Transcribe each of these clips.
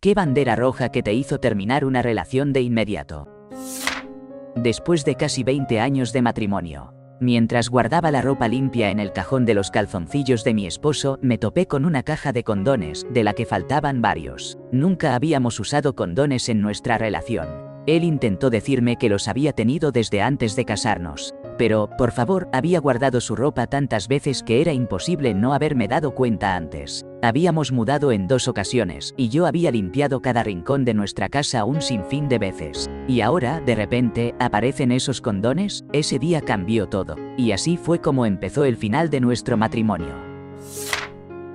¿Qué bandera roja que te hizo terminar una relación de inmediato? Después de casi 20 años de matrimonio, mientras guardaba la ropa limpia en el cajón de los calzoncillos de mi esposo, me topé con una caja de condones, de la que faltaban varios. Nunca habíamos usado condones en nuestra relación. Él intentó decirme que los había tenido desde antes de casarnos. Pero, por favor, había guardado su ropa tantas veces que era imposible no haberme dado cuenta antes. Habíamos mudado en 2 ocasiones, y yo había limpiado cada rincón de nuestra casa un sinfín de veces. Y ahora, de repente, ¿aparecen esos condones? Ese día cambió todo. Y así fue como empezó el final de nuestro matrimonio.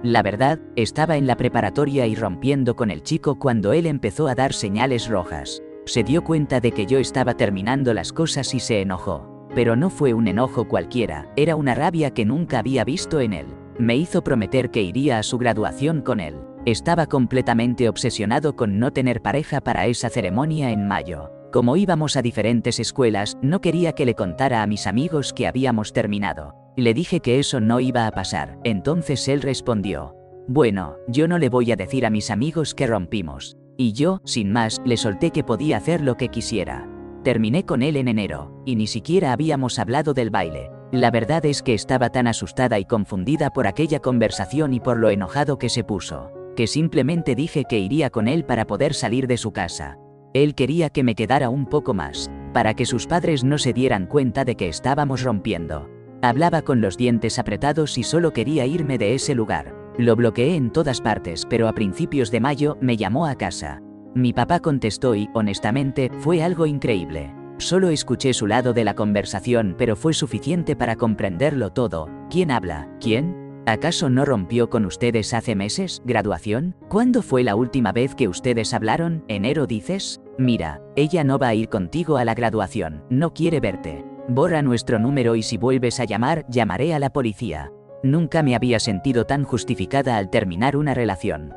La verdad, estaba en la preparatoria y rompiendo con el chico cuando él empezó a dar señales rojas. Se dio cuenta de que yo estaba terminando las cosas y se enojó. Pero no fue un enojo cualquiera, era una rabia que nunca había visto en él. Me hizo prometer que iría a su graduación con él. Estaba completamente obsesionado con no tener pareja para esa ceremonia en mayo. Como íbamos a diferentes escuelas, no quería que le contara a mis amigos que habíamos terminado. Le dije que eso no iba a pasar. Entonces él respondió: bueno, yo no le voy a decir a mis amigos que rompimos. Y yo, sin más, le solté que podía hacer lo que quisiera. Terminé con él en enero, y ni siquiera habíamos hablado del baile. La verdad es que estaba tan asustada y confundida por aquella conversación y por lo enojado que se puso, que simplemente dije que iría con él para poder salir de su casa. Él quería que me quedara un poco más, para que sus padres no se dieran cuenta de que estábamos rompiendo. Hablaba con los dientes apretados y solo quería irme de ese lugar. Lo bloqueé en todas partes, pero a principios de mayo me llamó a casa. Mi papá contestó y, honestamente, fue algo increíble. Solo escuché su lado de la conversación, pero fue suficiente para comprenderlo todo. ¿Quién habla? ¿Quién? ¿Acaso no rompió con ustedes hace meses? ¿Graduación? ¿Cuándo fue la última vez que ustedes hablaron? ¿Enero dices? Mira, ella no va a ir contigo a la graduación, no quiere verte. Borra nuestro número y si vuelves a llamar, llamaré a la policía. Nunca me había sentido tan justificada al terminar una relación.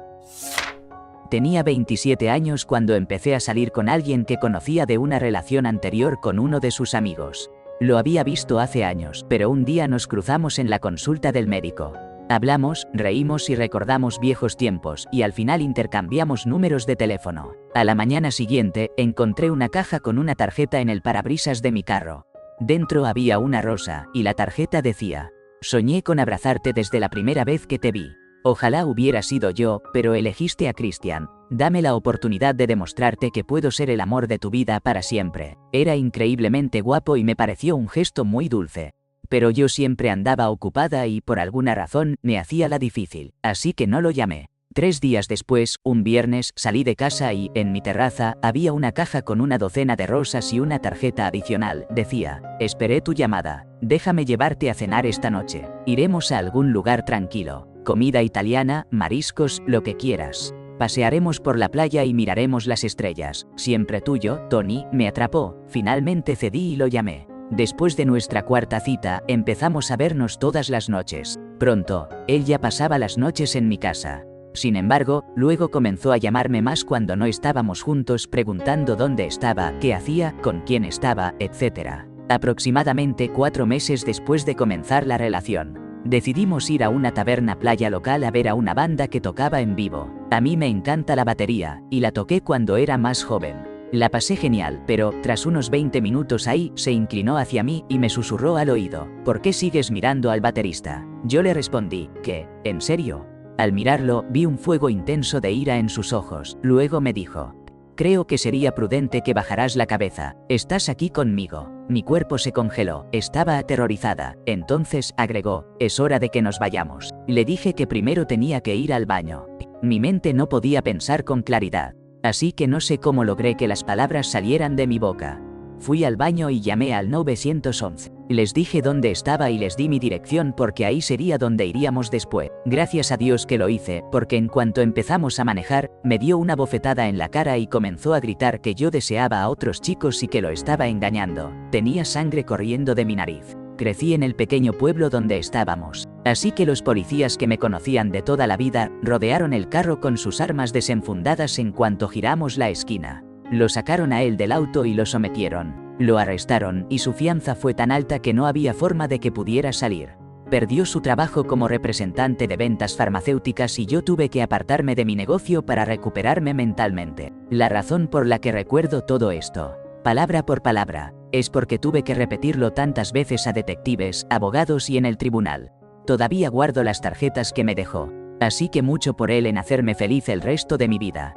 Tenía 27 años cuando empecé a salir con alguien que conocía de una relación anterior con uno de sus amigos. Lo había visto hace años, pero un día nos cruzamos en la consulta del médico. Hablamos, reímos y recordamos viejos tiempos, y al final intercambiamos números de teléfono. A la mañana siguiente, encontré una caja con una tarjeta en el parabrisas de mi carro. Dentro había una rosa, y la tarjeta decía: soñé con abrazarte desde la primera vez que te vi. Ojalá hubiera sido yo, pero elegiste a Christian. Dame la oportunidad de demostrarte que puedo ser el amor de tu vida para siempre. Era increíblemente guapo y me pareció un gesto muy dulce. Pero yo siempre andaba ocupada y, por alguna razón, me hacía la difícil, así que no lo llamé. 3 días después, un viernes, salí de casa y, en mi terraza, había una caja con una docena de rosas y una tarjeta adicional. Decía: esperé tu llamada. Déjame llevarte a cenar esta noche. Iremos a algún lugar tranquilo. Comida italiana, mariscos, lo que quieras. Pasearemos por la playa y miraremos las estrellas. Siempre tuyo, Tony. Me atrapó. Finalmente cedí y lo llamé. Después de nuestra 4ª cita, empezamos a vernos todas las noches. Pronto, él ya pasaba las noches en mi casa. Sin embargo, luego comenzó a llamarme más cuando no estábamos juntos, preguntando dónde estaba, qué hacía, con quién estaba, etc. Aproximadamente 4 meses después de comenzar la relación, decidimos ir a una taberna playa local a ver a una banda que tocaba en vivo. A mí me encanta la batería, y la toqué cuando era más joven. La pasé genial, pero, tras unos 20 minutos ahí, se inclinó hacia mí y me susurró al oído: ¿por qué sigues mirando al baterista? Yo le respondí: ¿qué? ¿En serio? Al mirarlo, vi un fuego intenso de ira en sus ojos. Luego me dijo: creo que sería prudente que bajaras la cabeza. ¿Estás aquí conmigo? Mi cuerpo se congeló. Estaba aterrorizada. Entonces, agregó: es hora de que nos vayamos. Le dije que primero tenía que ir al baño. Mi mente no podía pensar con claridad. Así que no sé cómo logré que las palabras salieran de mi boca. Fui al baño y llamé al 911. Les dije dónde estaba y les di mi dirección porque ahí sería donde iríamos después. Gracias a Dios que lo hice, porque en cuanto empezamos a manejar, me dio una bofetada en la cara y comenzó a gritar que yo deseaba a otros chicos y que lo estaba engañando. Tenía sangre corriendo de mi nariz. Crecí en el pequeño pueblo donde estábamos, así que los policías que me conocían de toda la vida, rodearon el carro con sus armas desenfundadas en cuanto giramos la esquina. Lo sacaron a él del auto y lo sometieron. Lo arrestaron y su fianza fue tan alta que no había forma de que pudiera salir. perdió su trabajo como representante de ventas farmacéuticas y yo tuve que apartarme de mi negocio para recuperarme mentalmente. La razón por la que recuerdo todo esto, palabra por palabra, es porque tuve que repetirlo tantas veces a detectives, abogados y en el tribunal. Todavía guardo las tarjetas que me dejó, así que mucho por él en hacerme feliz el resto de mi vida.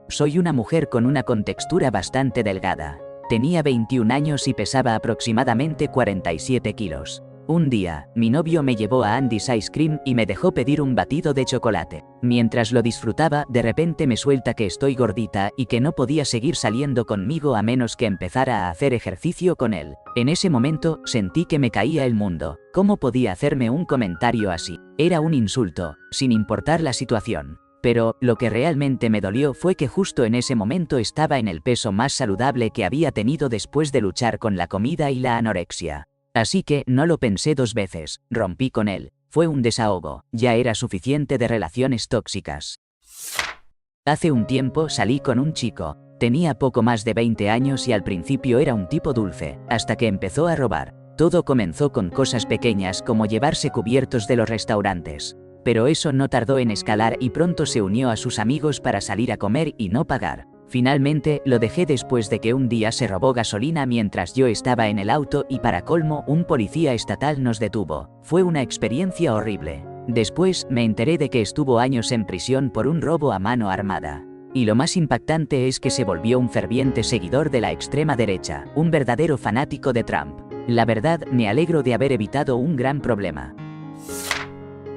Soy una mujer con una contextura bastante delgada. Tenía 21 años y pesaba aproximadamente 47 kilos. Un día, mi novio me llevó a Andy's Ice Cream y me dejó pedir un batido de chocolate. Mientras lo disfrutaba, de repente me suelta que estoy gordita y que no podía seguir saliendo conmigo a menos que empezara a hacer ejercicio con él. En ese momento, sentí que me caía el mundo. ¿Cómo podía hacerme un comentario así? Era un insulto, sin importar la situación. Pero, lo que realmente me dolió fue que justo en ese momento estaba en el peso más saludable que había tenido después de luchar con la comida y la anorexia. Así que, no lo pensé dos veces, rompí con él. Fue un desahogo, ya era suficiente de relaciones tóxicas. Hace un tiempo salí con un chico. Tenía poco más de 20 años y al principio era un tipo dulce, hasta que empezó a robar. Todo comenzó con cosas pequeñas como llevarse cubiertos de los restaurantes. Pero eso no tardó en escalar y pronto se unió a sus amigos para salir a comer y no pagar. Finalmente, lo dejé después de que un día se robó gasolina mientras yo estaba en el auto y para colmo, un policía estatal nos detuvo. Fue una experiencia horrible. Después, me enteré de que estuvo años en prisión por un robo a mano armada. Y lo más impactante es que se volvió un ferviente seguidor de la extrema derecha, un verdadero fanático de Trump. La verdad, me alegro de haber evitado un gran problema.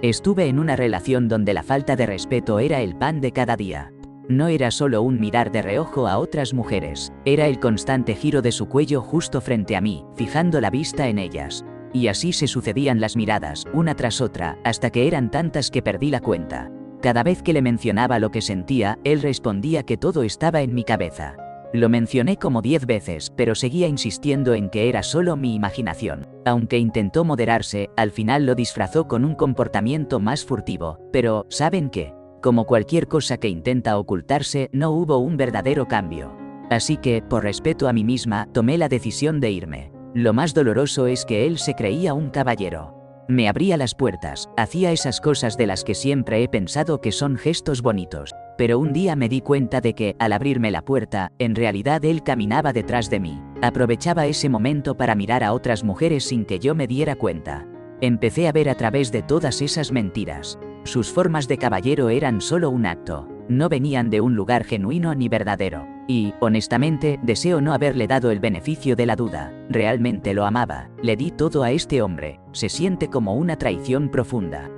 Estuve en una relación donde la falta de respeto era el pan de cada día. No era solo un mirar de reojo a otras mujeres, era el constante giro de su cuello justo frente a mí, fijando la vista en ellas. Y así se sucedían las miradas, una tras otra, hasta que eran tantas que perdí la cuenta. Cada vez que le mencionaba lo que sentía, él respondía que todo estaba en mi cabeza. Lo mencioné como 10 veces, pero seguía insistiendo en que era solo mi imaginación. Aunque intentó moderarse, al final lo disfrazó con un comportamiento más furtivo. Pero, ¿saben qué? Como cualquier cosa que intenta ocultarse, no hubo un verdadero cambio. Así que, por respeto a mí misma, tomé la decisión de irme. Lo más doloroso es que él se creía un caballero. Me abría las puertas, hacía esas cosas de las que siempre he pensado que son gestos bonitos. Pero un día me di cuenta de que, al abrirme la puerta, en realidad él caminaba detrás de mí. Aprovechaba ese momento para mirar a otras mujeres sin que yo me diera cuenta. Empecé a ver a través de todas esas mentiras. Sus formas de caballero eran solo un acto. No venían de un lugar genuino ni verdadero. Y, honestamente, deseo no haberle dado el beneficio de la duda. Realmente lo amaba. Le di todo a este hombre. Se siente como una traición profunda.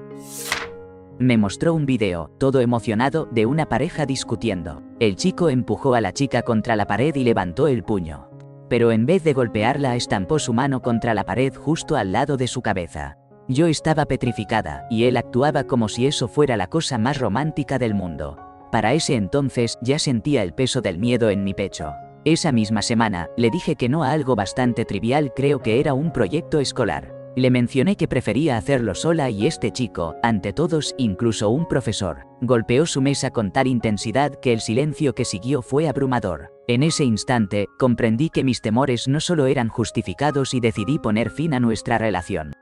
Me mostró un video, todo emocionado, de una pareja discutiendo. El chico empujó a la chica contra la pared y levantó el puño. Pero en vez de golpearla, estampó su mano contra la pared justo al lado de su cabeza. Yo estaba petrificada, y él actuaba como si eso fuera la cosa más romántica del mundo. Para ese entonces, ya sentía el peso del miedo en mi pecho. Esa misma semana, le dije que no a algo bastante trivial, creo que era un proyecto escolar. Le mencioné que prefería hacerlo sola y este chico, ante todos, incluso un profesor, golpeó su mesa con tal intensidad que el silencio que siguió fue abrumador. En ese instante, comprendí que mis temores no solo eran justificados y decidí poner fin a nuestra relación.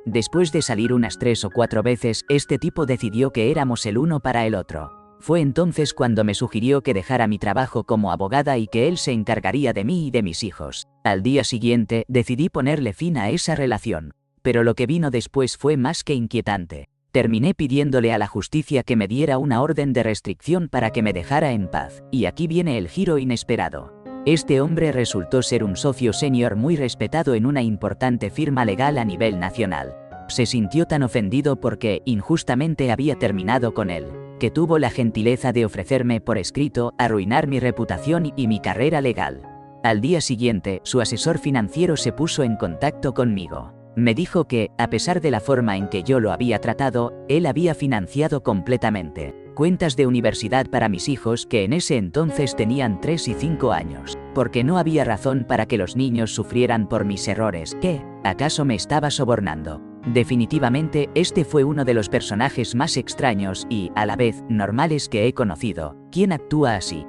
Después de salir unas 3 o 4 veces, este tipo decidió que éramos el uno para el otro. Fue entonces cuando me sugirió que dejara mi trabajo como abogada y que él se encargaría de mí y de mis hijos. Al día siguiente, decidí ponerle fin a esa relación. Pero lo que vino después fue más que inquietante. Terminé pidiéndole a la justicia que me diera una orden de restricción para que me dejara en paz. Y aquí viene el giro inesperado. Este hombre resultó ser un socio senior muy respetado en una importante firma legal a nivel nacional. Se sintió tan ofendido porque, injustamente, había terminado con él, que tuvo la gentileza de ofrecerme por escrito arruinar mi reputación y mi carrera legal. Al día siguiente, su asesor financiero se puso en contacto conmigo. Me dijo que, a pesar de la forma en que yo lo había tratado, él había financiado completamente cuentas de universidad para mis hijos que en ese entonces tenían 3 y 5 años, porque no había razón para que los niños sufrieran por mis errores. ¿Qué? ¿Acaso me estaba sobornando? Definitivamente, este fue uno de los personajes más extraños y, a la vez, normales que he conocido. ¿Quién actúa así?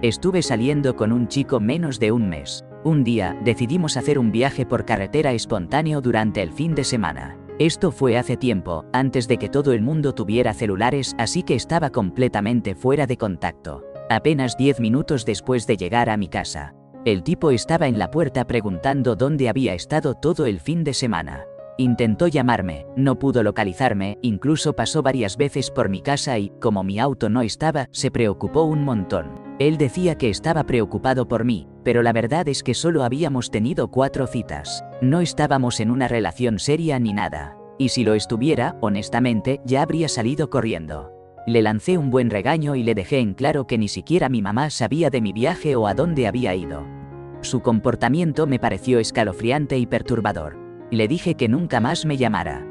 Estuve saliendo con un chico menos de un mes. Un día, decidimos hacer un viaje por carretera espontáneo durante el fin de semana. Esto fue hace tiempo, antes de que todo el mundo tuviera celulares, así que estaba completamente fuera de contacto. Apenas 10 minutos después de llegar a mi casa, el tipo estaba en la puerta preguntando dónde había estado todo el fin de semana. Intentó llamarme, no pudo localizarme, incluso pasó varias veces por mi casa y, como mi auto no estaba, se preocupó un montón. Él decía que estaba preocupado por mí, pero la verdad es que solo habíamos tenido 4 citas. No estábamos en una relación seria ni nada. Y si lo estuviera, honestamente, ya habría salido corriendo. Le lancé un buen regaño y le dejé en claro que ni siquiera mi mamá sabía de mi viaje o a dónde había ido. Su comportamiento me pareció escalofriante y perturbador. Le dije que nunca más me llamara.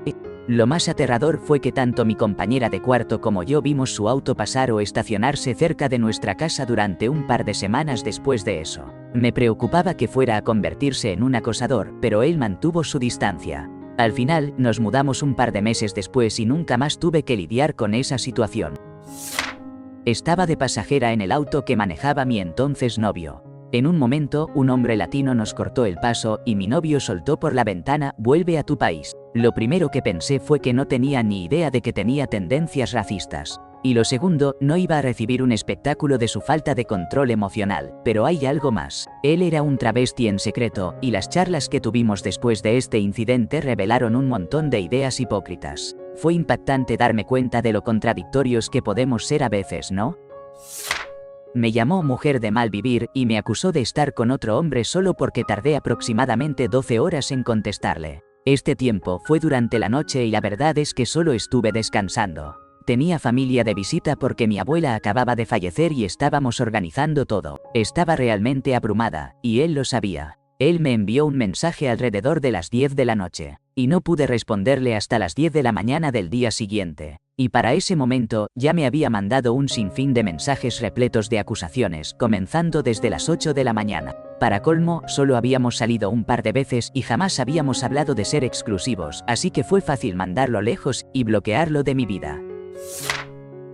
Lo más aterrador fue que tanto mi compañera de cuarto como yo vimos su auto pasar o estacionarse cerca de nuestra casa durante un par de semanas después de eso. Me preocupaba que fuera a convertirse en un acosador, pero él mantuvo su distancia. Al final, nos mudamos un par de meses después y nunca más tuve que lidiar con esa situación. Estaba de pasajera en el auto que manejaba mi entonces novio. En un momento, un hombre latino nos cortó el paso y mi novio soltó por la ventana: "Vuelve a tu país". Lo primero que pensé fue que no tenía ni idea de que tenía tendencias racistas. Y lo segundo, no iba a recibir un espectáculo de su falta de control emocional. Pero hay algo más. Él era un travesti en secreto, y las charlas que tuvimos después de este incidente revelaron un montón de ideas hipócritas. Fue impactante darme cuenta de lo contradictorios que podemos ser a veces, ¿no? Me llamó mujer de mal vivir y me acusó de estar con otro hombre solo porque tardé aproximadamente 12 horas en contestarle. Este tiempo fue durante la noche y la verdad es que solo estuve descansando. Tenía familia de visita porque mi abuela acababa de fallecer y estábamos organizando todo. Estaba realmente abrumada, y él lo sabía. Él me envió un mensaje alrededor de las 10 de la noche, y no pude responderle hasta las 10 de la mañana del día siguiente. Y para ese momento, ya me había mandado un sinfín de mensajes repletos de acusaciones, comenzando desde las 8 de la mañana. Para colmo, solo habíamos salido un par de veces y jamás habíamos hablado de ser exclusivos, así que fue fácil mandarlo lejos y bloquearlo de mi vida.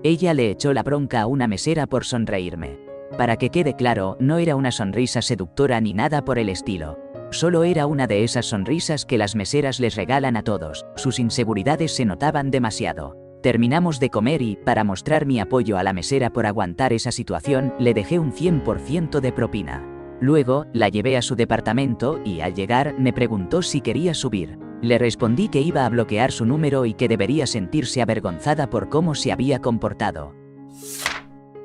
Ella le echó la bronca a una mesera por sonreírme. Para que quede claro, no era una sonrisa seductora ni nada por el estilo. Solo era una de esas sonrisas que las meseras les regalan a todos. Sus inseguridades se notaban demasiado. Terminamos de comer y, para mostrar mi apoyo a la mesera por aguantar esa situación, le dejé un 100% de propina. Luego, la llevé a su departamento y, al llegar, me preguntó si quería subir. Le respondí que iba a bloquear su número y que debería sentirse avergonzada por cómo se había comportado.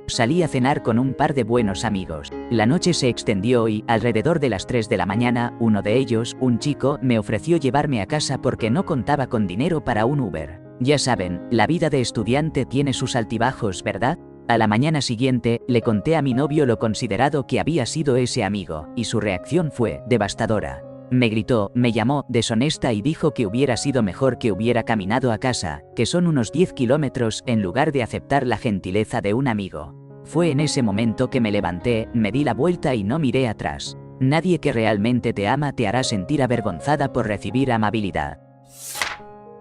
Salí a cenar con un par de buenos amigos. La noche se extendió y, alrededor de las 3 de la mañana, uno de ellos, un chico, me ofreció llevarme a casa porque no contaba con dinero para un Uber. Ya saben, la vida de estudiante tiene sus altibajos, ¿verdad? A la mañana siguiente, le conté a mi novio lo considerado que había sido ese amigo, y su reacción fue devastadora. Me gritó, me llamó deshonesta y dijo que hubiera sido mejor que hubiera caminado a casa, que son unos 10 kilómetros, en lugar de aceptar la gentileza de un amigo. Fue en ese momento que me levanté, me di la vuelta y no miré atrás. Nadie que realmente te ama te hará sentir avergonzada por recibir amabilidad.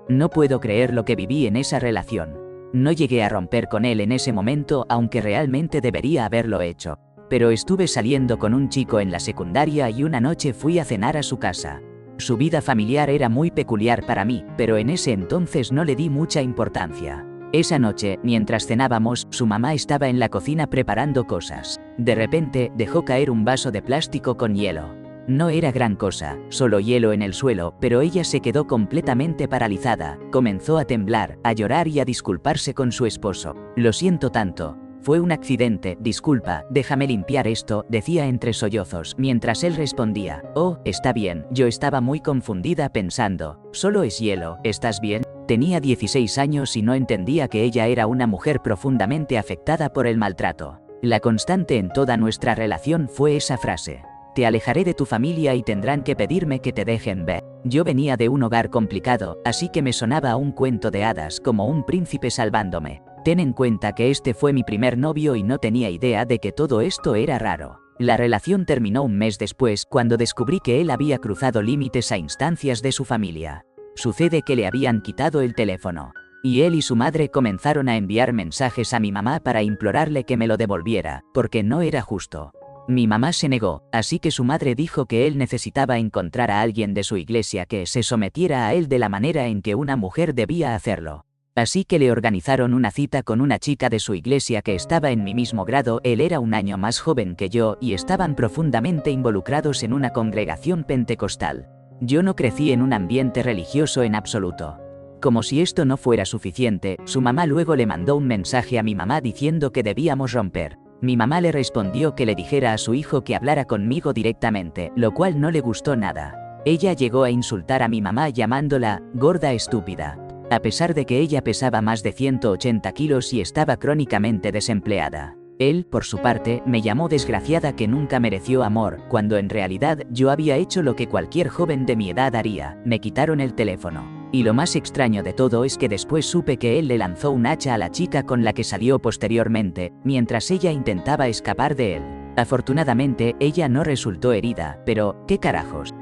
No puedo creer lo que viví en esa relación. No llegué a romper con él en ese momento, aunque realmente debería haberlo hecho. Pero estuve saliendo con un chico en la secundaria y una noche fui a cenar a su casa. Su vida familiar era muy peculiar para mí, pero en ese entonces no le di mucha importancia. Esa noche, mientras cenábamos, su mamá estaba en la cocina preparando cosas. De repente, dejó caer un vaso de plástico con hielo. No era gran cosa, solo hielo en el suelo, pero ella se quedó completamente paralizada, comenzó a temblar, a llorar y a disculparse con su esposo. Lo siento tanto. Fue un accidente, disculpa, déjame limpiar esto, decía entre sollozos, mientras él respondía, oh, está bien. Yo estaba muy confundida pensando, solo es hielo, ¿estás bien? Tenía 16 años y no entendía que ella era una mujer profundamente afectada por el maltrato. La constante en toda nuestra relación fue esa frase: te alejaré de tu familia y tendrán que pedirme que te dejen ver. Yo venía de un hogar complicado, así que me sonaba a un cuento de hadas, como un príncipe salvándome. Ten en cuenta que este fue mi primer novio y no tenía idea de que todo esto era raro. La relación terminó un mes después, cuando descubrí que él había cruzado límites a instancias de su familia. Sucede que le habían quitado el teléfono. Y él y su madre comenzaron a enviar mensajes a mi mamá para implorarle que me lo devolviera, porque no era justo. Mi mamá se negó, así que su madre dijo que él necesitaba encontrar a alguien de su iglesia que se sometiera a él de la manera en que una mujer debía hacerlo. Así que le organizaron una cita con una chica de su iglesia que estaba en mi mismo grado. Él era un año más joven que yo y estaban profundamente involucrados en una congregación pentecostal. Yo no crecí en un ambiente religioso en absoluto. Como si esto no fuera suficiente, su mamá luego le mandó un mensaje a mi mamá diciendo que debíamos romper. Mi mamá le respondió que le dijera a su hijo que hablara conmigo directamente, lo cual no le gustó nada. Ella llegó a insultar a mi mamá llamándola gorda estúpida. A pesar de que ella pesaba más de 180 kilos y estaba crónicamente desempleada. Él, por su parte, me llamó desgraciada que nunca mereció amor, cuando en realidad yo había hecho lo que cualquier joven de mi edad haría: me quitaron el teléfono. Y lo más extraño de todo es que después supe que él le lanzó un hacha a la chica con la que salió posteriormente, mientras ella intentaba escapar de él. Afortunadamente, ella no resultó herida, pero, ¿qué carajos?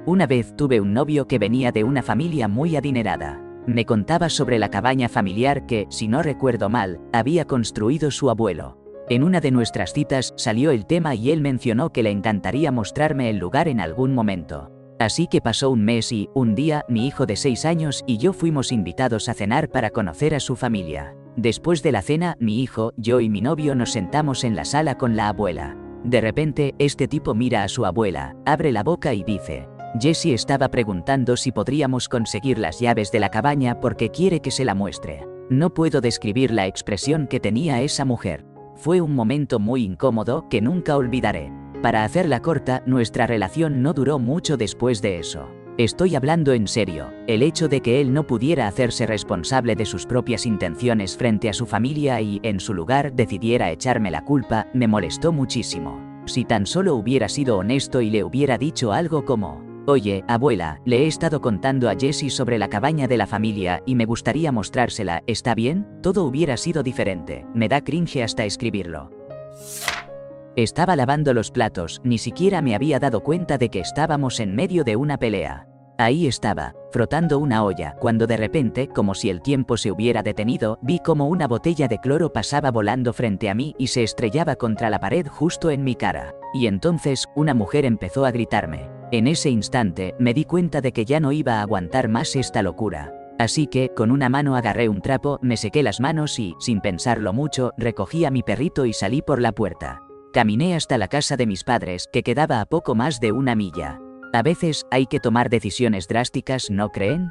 Una vez tuve un novio que venía de una familia muy adinerada. Me contaba sobre la cabaña familiar que, si no recuerdo mal, había construido su abuelo. En una de nuestras citas salió el tema y él mencionó que le encantaría mostrarme el lugar en algún momento. Así que pasó un mes y, un día, mi hijo de 6 años y yo fuimos invitados a cenar para conocer a su familia. Después de la cena, mi hijo, yo y mi novio nos sentamos en la sala con la abuela. De repente, este tipo mira a su abuela, abre la boca y dice: Jessie estaba preguntando si podríamos conseguir las llaves de la cabaña porque quiere que se la muestre. No puedo describir la expresión que tenía esa mujer. Fue un momento muy incómodo que nunca olvidaré. Para hacerla corta, nuestra relación no duró mucho después de eso. Estoy hablando en serio. El hecho de que él no pudiera hacerse responsable de sus propias intenciones frente a su familia y, en su lugar, decidiera echarme la culpa, me molestó muchísimo. Si tan solo hubiera sido honesto y le hubiera dicho algo como: oye, abuela, le he estado contando a Jessie sobre la cabaña de la familia y me gustaría mostrársela, ¿está bien? Todo hubiera sido diferente. Me da cringe hasta escribirlo. Estaba lavando los platos, ni siquiera me había dado cuenta de que estábamos en medio de una pelea. Ahí estaba, frotando una olla, cuando de repente, como si el tiempo se hubiera detenido, vi como una botella de cloro pasaba volando frente a mí y se estrellaba contra la pared justo en mi cara. Y entonces, una mujer empezó a gritarme. En ese instante, me di cuenta de que ya no iba a aguantar más esta locura. Así que, con una mano agarré un trapo, me sequé las manos y, sin pensarlo mucho, recogí a mi perrito y salí por la puerta. Caminé hasta la casa de mis padres, que quedaba a poco más de 1 milla. A veces, hay que tomar decisiones drásticas, ¿no creen?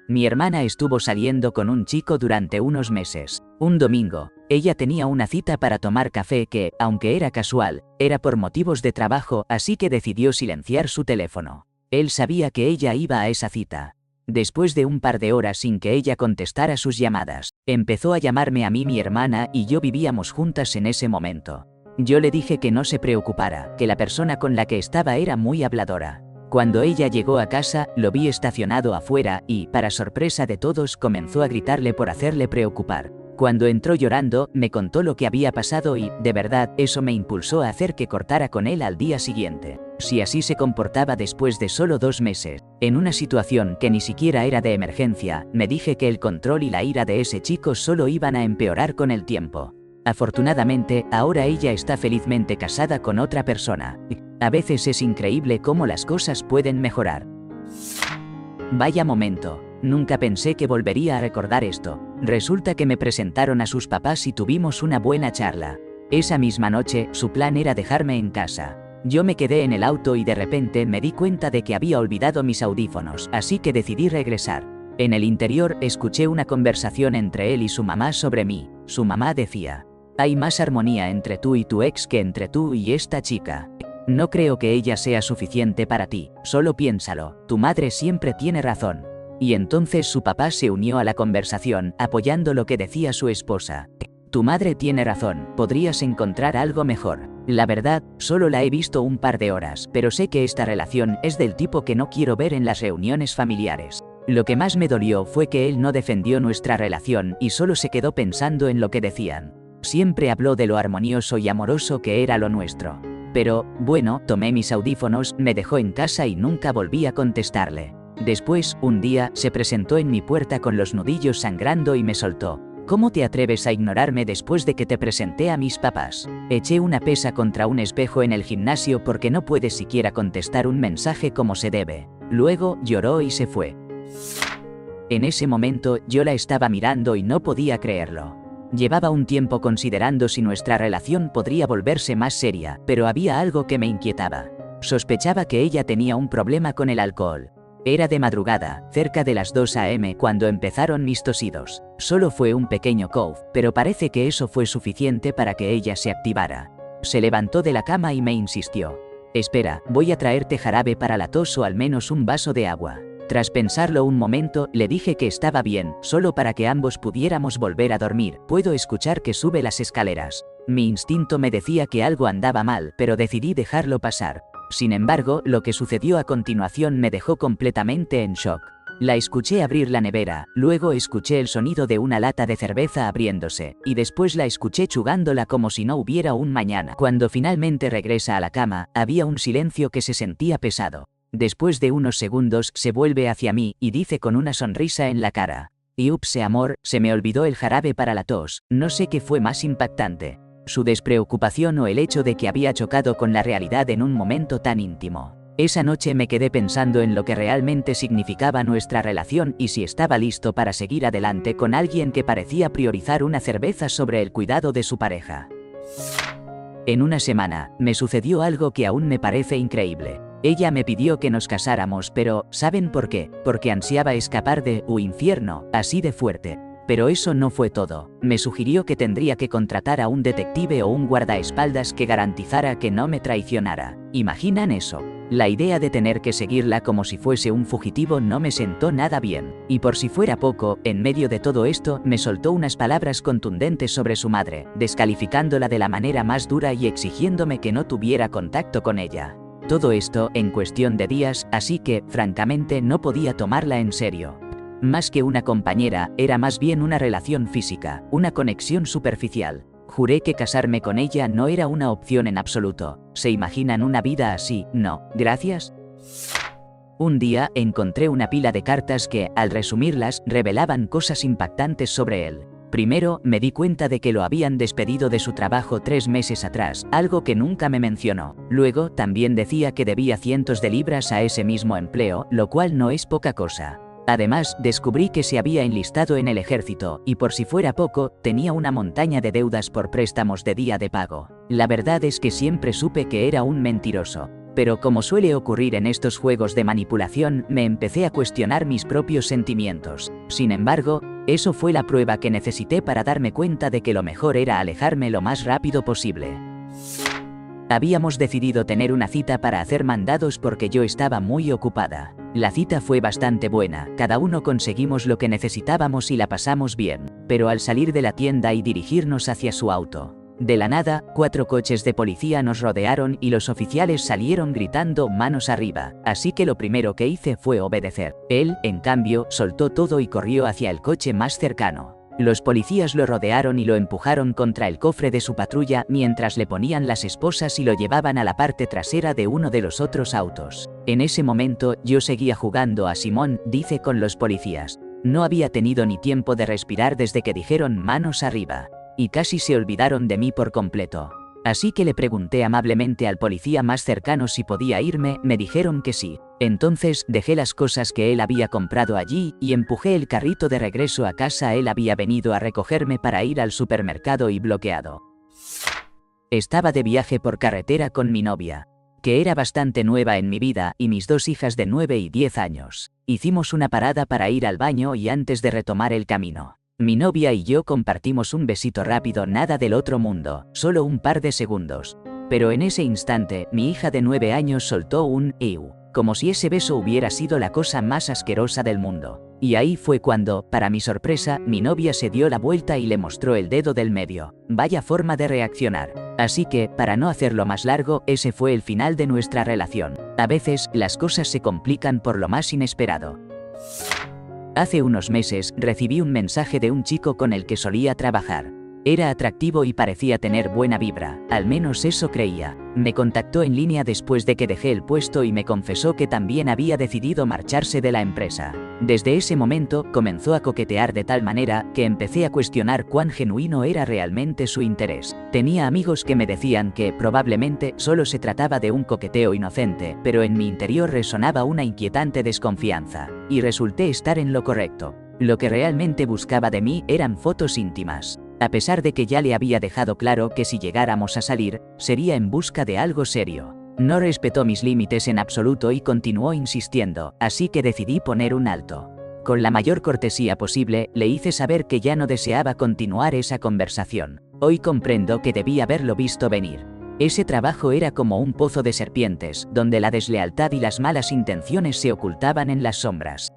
Mi hermana estuvo saliendo con un chico durante unos meses. Un domingo, ella tenía una cita para tomar café que, aunque era casual, era por motivos de trabajo, así que decidió silenciar su teléfono. Él sabía que ella iba a esa cita. Después de un par de horas sin que ella contestara sus llamadas, empezó a llamarme a mí. Mi hermana y yo vivíamos juntas en ese momento. Yo le dije que no se preocupara, que la persona con la que estaba era muy habladora. Cuando ella llegó a casa, lo vi estacionado afuera y, para sorpresa de todos, comenzó a gritarle por hacerle preocupar. Cuando entró llorando, me contó lo que había pasado y, de verdad, eso me impulsó a hacer que cortara con él al día siguiente. Si así se comportaba después de solo 2 meses, en una situación que ni siquiera era de emergencia, me dije que el control y la ira de ese chico solo iban a empeorar con el tiempo. Afortunadamente, ahora ella está felizmente casada con otra persona. A veces es increíble cómo las cosas pueden mejorar. Vaya momento. Nunca pensé que volvería a recordar esto. Resulta que me presentaron a sus papás y tuvimos una buena charla. Esa misma noche, su plan era dejarme en casa. Yo me quedé en el auto y de repente me di cuenta de que había olvidado mis audífonos, así que decidí regresar. En el interior, escuché una conversación entre él y su mamá sobre mí. Su mamá decía: hay más armonía entre tú y tu ex que entre tú y esta chica. No creo que ella sea suficiente para ti, solo piénsalo, tu madre siempre tiene razón. Y entonces su papá se unió a la conversación, apoyando lo que decía su esposa. Tu madre tiene razón, podrías encontrar algo mejor. La verdad, solo la he visto un par de horas, pero sé que esta relación es del tipo que no quiero ver en las reuniones familiares. Lo que más me dolió fue que él no defendió nuestra relación y solo se quedó pensando en lo que decían. Siempre habló de lo armonioso y amoroso que era lo nuestro. Pero, bueno, tomé mis audífonos, me dejó en casa y nunca volví a contestarle. Después, un día, se presentó en mi puerta con los nudillos sangrando y me soltó: ¿Cómo te atreves a ignorarme después de que te presenté a mis papás? Eché una pesa contra un espejo en el gimnasio porque no puedes siquiera contestar un mensaje como se debe. Luego lloró y se fue. En ese momento yo la estaba mirando y no podía creerlo. Llevaba un tiempo considerando si nuestra relación podría volverse más seria, pero había algo que me inquietaba. Sospechaba que ella tenía un problema con el alcohol. Era de madrugada, cerca de las 2 a.m. cuando empezaron mis tosidos. Solo fue un pequeño cough, pero parece que eso fue suficiente para que ella se activara. Se levantó de la cama y me insistió. Espera, voy a traerte jarabe para la tos o al menos un vaso de agua. Tras pensarlo un momento, le dije que estaba bien, solo para que ambos pudiéramos volver a dormir. Puedo escuchar que sube las escaleras. Mi instinto me decía que algo andaba mal, pero decidí dejarlo pasar. Sin embargo, lo que sucedió a continuación me dejó completamente en shock. La escuché abrir la nevera, luego escuché el sonido de una lata de cerveza abriéndose, y después la escuché chugándola como si no hubiera un mañana. Cuando finalmente regresa a la cama, había un silencio que se sentía pesado. Después de unos segundos se vuelve hacia mí y dice con una sonrisa en la cara: "Y ups, amor, se me olvidó el jarabe para la tos". No sé qué fue más impactante, su despreocupación o el hecho de que había chocado con la realidad en un momento tan íntimo. Esa noche me quedé pensando en lo que realmente significaba nuestra relación y si estaba listo para seguir adelante con alguien que parecía priorizar una cerveza sobre el cuidado de su pareja. En una semana, me sucedió algo que aún me parece increíble. Ella me pidió que nos casáramos, pero ¿saben por qué? Porque ansiaba escapar de un infierno, así de fuerte. Pero eso no fue todo. Me sugirió que tendría que contratar a un detective o un guardaespaldas que garantizara que no me traicionara. ¿Imaginan eso? La idea de tener que seguirla como si fuese un fugitivo no me sentó nada bien. Y por si fuera poco, en medio de todo esto, me soltó unas palabras contundentes sobre su madre, descalificándola de la manera más dura y exigiéndome que no tuviera contacto con ella. Todo esto en cuestión de días, así que, francamente, no podía tomarla en serio. Más que una compañera, era más bien una relación física, una conexión superficial. Juré que casarme con ella no era una opción en absoluto. ¿Se imaginan una vida así? No, gracias. Un día encontré una pila de cartas que, al resumirlas, revelaban cosas impactantes sobre él. Primero, me di cuenta de que lo habían despedido de su trabajo 3 meses atrás, algo que nunca me mencionó. Luego, también decía que debía cientos de libras a ese mismo empleo, lo cual no es poca cosa. Además, descubrí que se había enlistado en el ejército, y por si fuera poco, tenía una montaña de deudas por préstamos de día de pago. La verdad es que siempre supe que era un mentiroso. Pero como suele ocurrir en estos juegos de manipulación, me empecé a cuestionar mis propios sentimientos. Sin embargo, eso fue la prueba que necesité para darme cuenta de que lo mejor era alejarme lo más rápido posible. Habíamos decidido tener una cita para hacer mandados porque yo estaba muy ocupada. La cita fue bastante buena, cada uno conseguimos lo que necesitábamos y la pasamos bien. Pero al salir de la tienda y dirigirnos hacia su auto, de la nada, 4 coches de policía nos rodearon y los oficiales salieron gritando manos arriba, así que lo primero que hice fue obedecer. Él, en cambio, soltó todo y corrió hacia el coche más cercano. Los policías lo rodearon y lo empujaron contra el cofre de su patrulla mientras le ponían las esposas y lo llevaban a la parte trasera de uno de los otros autos. En ese momento, yo seguía jugando a Simón, dice con los policías. No había tenido ni tiempo de respirar desde que dijeron manos arriba. Y casi se olvidaron de mí por completo. Así que le pregunté amablemente al policía más cercano si podía irme, me dijeron que sí. Entonces dejé las cosas que él había comprado allí y empujé el carrito de regreso a casa. Él había venido a recogerme para ir al supermercado y bloqueado. Estaba de viaje por carretera con mi novia, que era bastante nueva en mi vida, y mis 2 hijas de 9 y 10 años. Hicimos una parada para ir al baño y antes de retomar el camino, mi novia y yo compartimos un besito rápido, nada del otro mundo, solo un par de segundos. Pero en ese instante, mi hija de 9 años soltó un "ew", como si ese beso hubiera sido la cosa más asquerosa del mundo. Y ahí fue cuando, para mi sorpresa, mi novia se dio la vuelta y le mostró el dedo del medio. Vaya forma de reaccionar. Así que, para no hacerlo más largo, ese fue el final de nuestra relación. A veces, las cosas se complican por lo más inesperado. Hace unos meses, recibí un mensaje de un chico con el que solía trabajar. Era atractivo y parecía tener buena vibra, al menos eso creía. Me contactó en línea después de que dejé el puesto y me confesó que también había decidido marcharse de la empresa. Desde ese momento, comenzó a coquetear de tal manera que empecé a cuestionar cuán genuino era realmente su interés. Tenía amigos que me decían que, probablemente, solo se trataba de un coqueteo inocente, pero en mi interior resonaba una inquietante desconfianza. Y resulté estar en lo correcto. Lo que realmente buscaba de mí eran fotos íntimas. A pesar de que ya le había dejado claro que si llegáramos a salir, sería en busca de algo serio. No respetó mis límites en absoluto y continuó insistiendo, así que decidí poner un alto. Con la mayor cortesía posible, le hice saber que ya no deseaba continuar esa conversación. Hoy comprendo que debí haberlo visto venir. Ese trabajo era como un pozo de serpientes, donde la deslealtad y las malas intenciones se ocultaban en las sombras.